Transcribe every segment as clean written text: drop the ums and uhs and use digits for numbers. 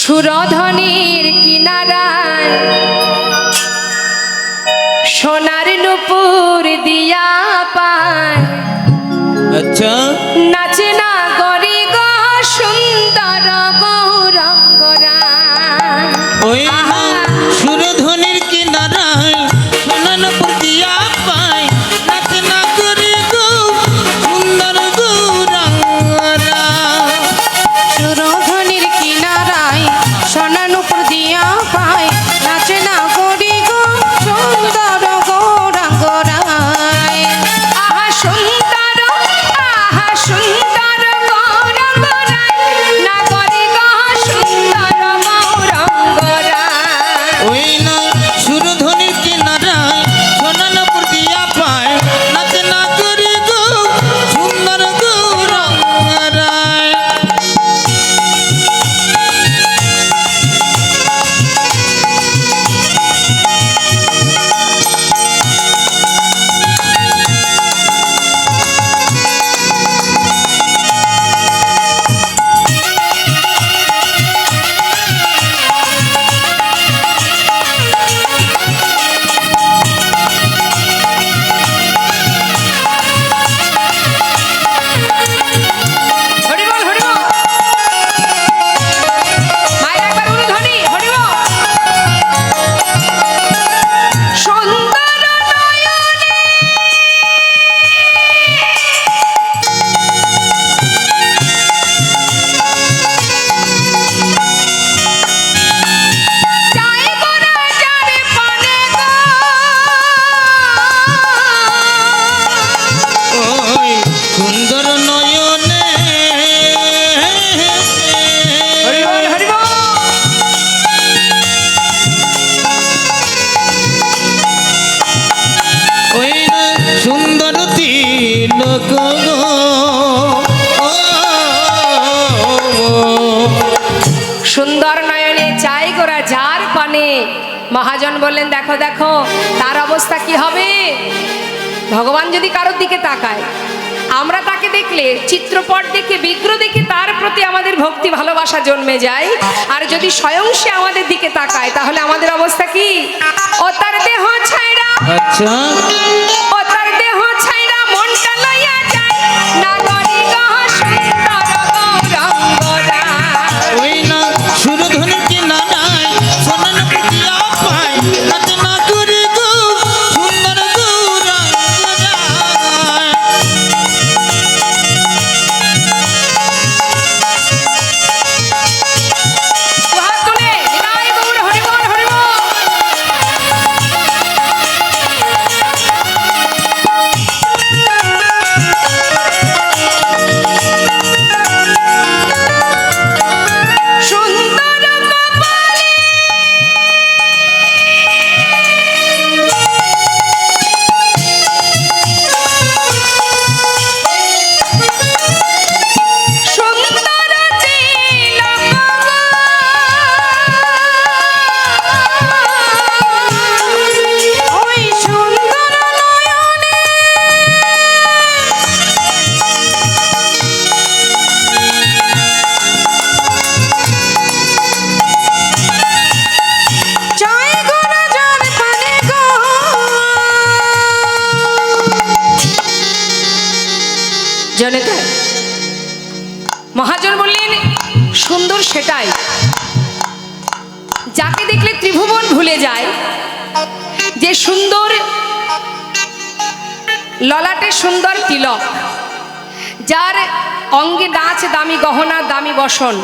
সুরধনির কিনারায় সোনার নুপুর দিয়া পায়। আচ্ছা নাচে না গরি গো সুন্দর গৌরঙ্গরা। ওই সুরধনির কিনারায় সোনার নুপুর দিয়া পায়, নাচে না গরি গো সুন্দর গৌরঙ্গরা। সুরধনির কিনারায় সোনার নুপুর দিয়া পায়, নাচে না গরি গো সুন্দর গৌরঙ্গরা। আহা সুন্দর, আহা সুন্দর গৌরঙ্গরা, না গরি গো সুন্দর গৌরঙ্গরা। ওই না সুরধনির কিনারায় সোনার নুপুর দিয়া পায়, নাচে না গরি গো সুন্দর গৌরঙ্গরা। হরি বল, হরি বল। মায়ের একবার উলুধ্বনি, হরি বল। সুন্দর নয়নে চাই গোরা যার পানে গো। ওই সুন্দর নয়নে হরি বল, হরি বল। ওই না সুন্দর তিলক গো। ও, সুন্দর নয়নে চাই গোরা যার পানে। মহাজন বললেন দেখো দেখো তার অবস্থা কি হবে। ভগবান যদি কারোর দিকে তাকায়, আমরা তাকে দেখলে চিত্রপট দেখে বিগ্রহ দেখে তার প্রতি আমাদের ভক্তি ভালোবাসা জন্মে যায়। আর যদি স্বয়ং সে আমাদের দিকে তাকায় তাহলে আমাদের অবস্থা কি। ও তার দেহ ছাইরা, আচ্ছা ও তার দেহ ছাইরা মনটা লইয়া যায়, না গরি গো সুন্দর গৌরঙ্গরা। ওই না সুরধনির কিনারায় সোনার নুপুর দিয়া পায়, নাচে না গরি গো সুন্দর গৌরঙ্গরা। দুহাত তুলে নিতাই গৌর হরি বল, হরি বল। সুন্দর কপালে সুন্দর তিলক ওই সুন্দর নয়নে চাই গোরা যার পানে গো। জানে তাই মহাজন বললেন সুন্দর সেটাই যাকে দেখলে ত্রিভুবন ভুলে যায়, যে সুন্দর ললাটে সুন্দর তিলক, যার অঙ্গে নাচ দামি গহনা দামি বসন,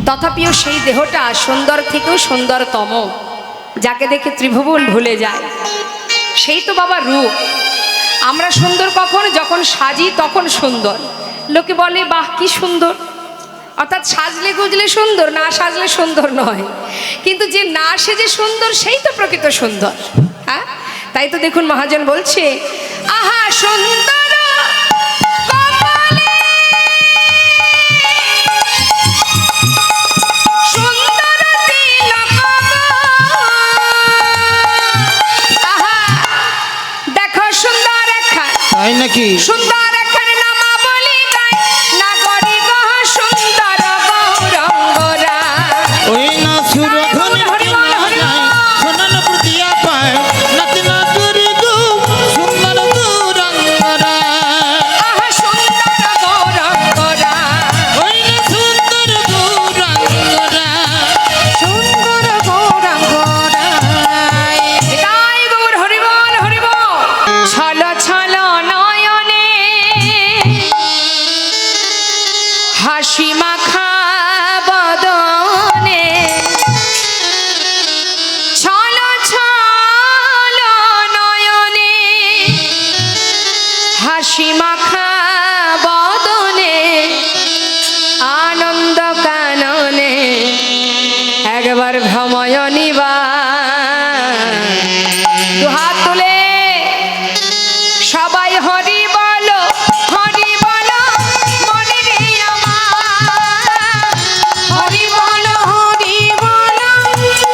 তথাপিও সেই দেহটা সুন্দর থেকেও সুন্দরতম, যাকে দেখে ত্রিভুবন ভুলে যায়, সেই তো বাবা রূপ। আমরা সুন্দর কখন, যখন সাজি তখন সুন্দর। লোকে বলে বাহ কি সুন্দর, অর্থাৎ সাজলে গুজলে সুন্দর, না সাজলে সুন্দর নয়। কিন্তু যে না সেজে সুন্দর সেই তো প্রকৃত সুন্দর। হ্যাঁ, তাই তো দেখুন মহাজন বলছে আহা সুন্দর কপালে সুন্দর তিলক গো। আহা দেখো সুন্দর একখান, তাই নাকি সুন্দর একখান নামাবলী গায়, না গরি গো সুন্দর গৌরঙ্গরা। এবার ভ্রময় নিবা দুহাত তুলে সবাই হরি বলো হরি বলো মনে রে আমার হরি বলো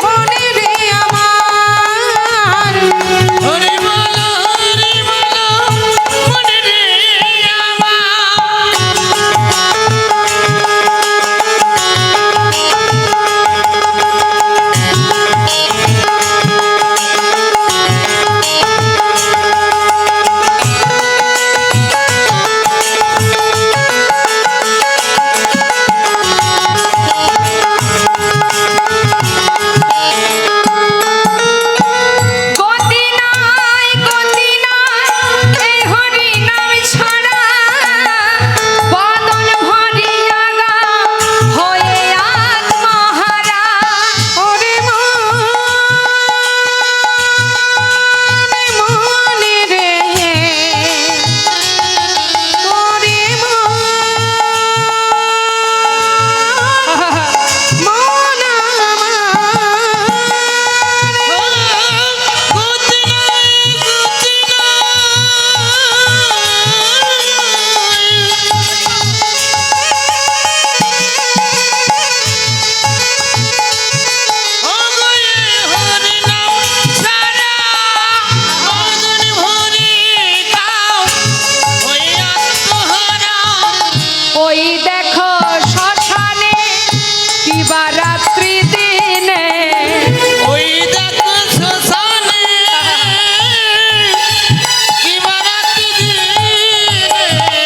মনে রে আমার হরি বলো মনে রে গতি নাই এই হরি নাম ছাড়া বদন ভরিয়া গা হয়ে আত্মহারা ওরে মনে রে ওরে মন ওই দেখো শ্মশানে কিবা রাত্রি দিনে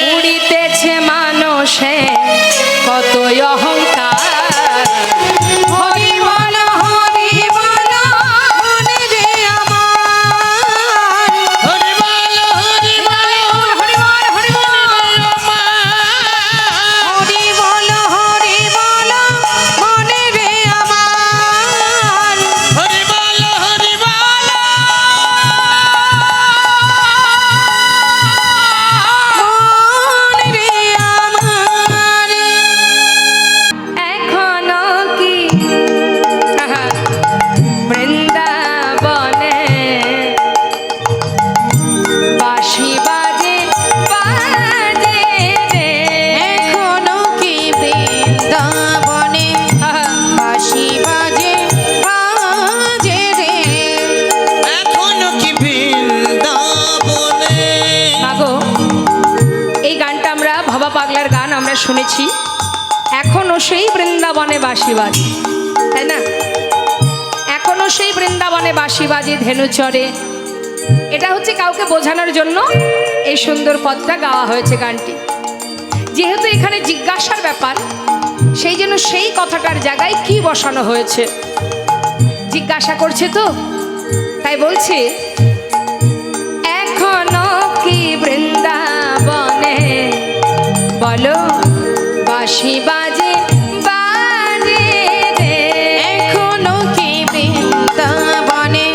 উড়িতেছে মানুষে কত অহংকার হরি বল মনে রে আমার হরি বল হরি বল মনে রে আমার মনে রে আমার এখনো কি বৃন্দাবনে বাঁশি বাজে বাজে রে এখনো কি বৃন্দাবনে বাঁশি বাজে বাজে রে এখনো কি বৃন্দাবনে মাগো এই গানটা আমরা ভবা পাগলার গান আমরা শুনেছি এখনো সেই বৃন্দাবনে বাঁশি বাজে তাই না এখনো সেই বৃন্দাবনে বাঁশি বাজে ধেনু চড়ে এটা হচ্ছে কাউকে বোঝানোর জন্য এই সুন্দর পদটা গাওয়া হয়েছে গানটি যেহেতু এখানে জিজ্ঞাসার ব্যাপার সেই জন্য সেই কথাটার জায়গায় কি বসানো হয়েছে জিজ্ঞাসা করছে তো তাই বলছে এখনো কি বৃন্দাবনে বলো বাঁশি বাজে বাজে রে এখনো কি বৃন্দাবনে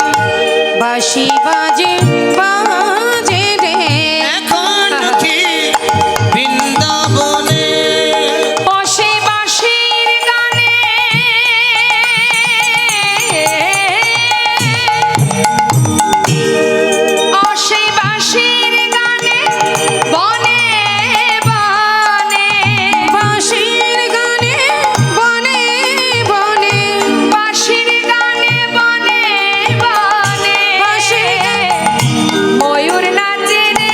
বাঁশি বাজে বাজে রে এখনো কি বৃন্দাবনে ও সেই বাঁশির গানে ও সেই বাঁশির গানে বনে বনে বাঁশির গানে বনে বনে বাঁশির গানে বনে বনে বাঁশি ময়ূর নাচে রে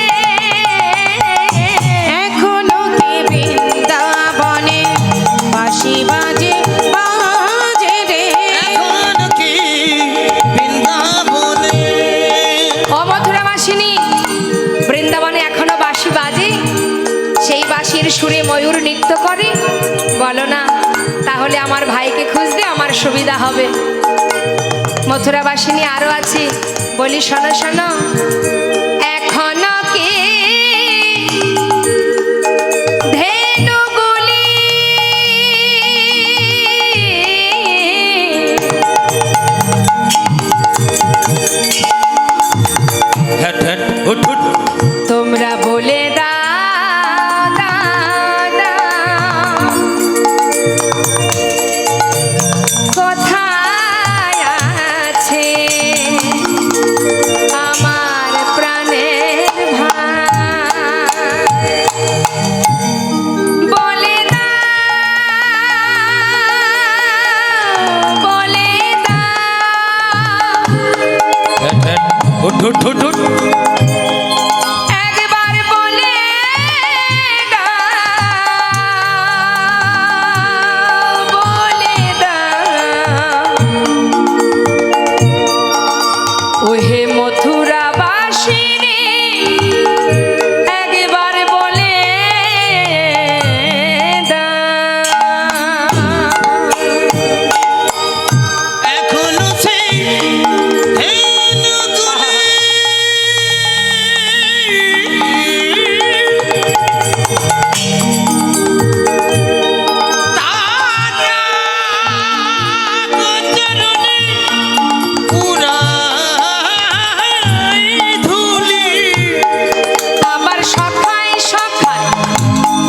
এখনো কি বৃন্দাবনে বাঁশি বাজে বাজে রে এখনো কি বৃন্দাবনে ও মথুরা বাসিনী বৃন্দাবনে এখনো বাঁশি বাজে সেই বাঁশির সুরে ময়ূর নৃত্য করে বলো না তাহলে আমার ভাইকে খুঁজতে আমার সুবিধা হবে মথুরা বাসিনী আরো আছে বলি শোনো শোনো এখনো কি ধেনুগুলি হ্যাট হ্যাট হুট হুট তোমরা বলে দাও দাও, দাও, কোথায় ঠুট ঠুট ঠুট একবার বলে দাও, বলে দাও, ওহে মথুরা বাসিনী, একবার বলে দাও। এখনো সেই ধেনুগুলি তারা গোচরণে উড়াই ধুলি। আমার সখাই সখাই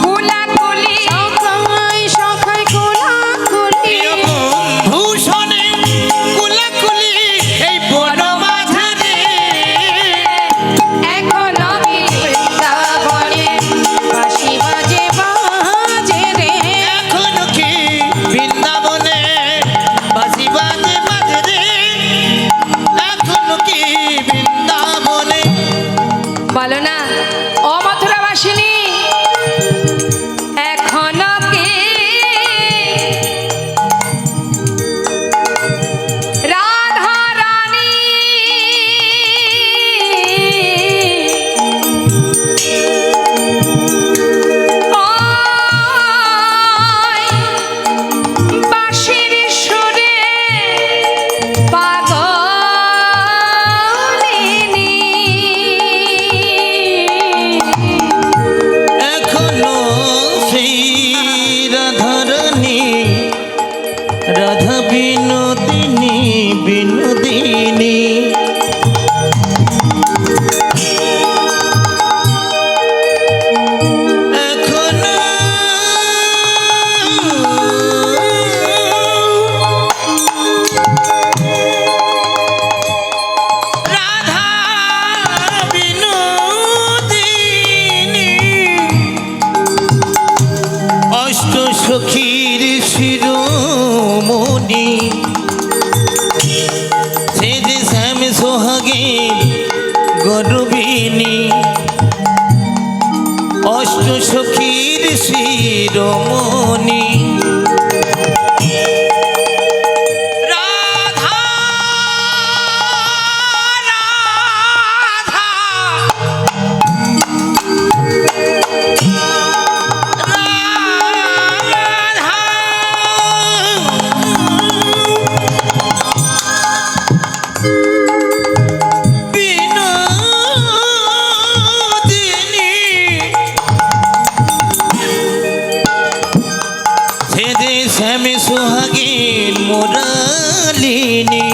কুলাকুলি, সখাই সখাই কোলাকুলি, প্রিয় বন্ধু শোনে কুলাকুলি এই বন মাঝে রে। এখন আমি বৃন্দাবনে বাঁশি বাজে বাজে রে। এখনো কি বৃন্দাবনে বাঁশি বাজে বাজে রে। এখনো কি বৃন্দাবনে বলো না ও মথুরাবাসিনী, এখনো কি রাধা রানী ওই বাঁশির সুরে পাগলিনী। এখনো সেই রাধারানী রাধা বিনোদিনী বিনোদিনী। এখনো রাধা বিনোদিনী অষ্ট সখীর শিরোমণি সে যে শ্যাম সোহাগের গর্বিনী। অষ্ট সখীর শিরোমণি রাধা রাধা বিনোদিনী সে যে শ্যামে সোহাগের মোরালিনী।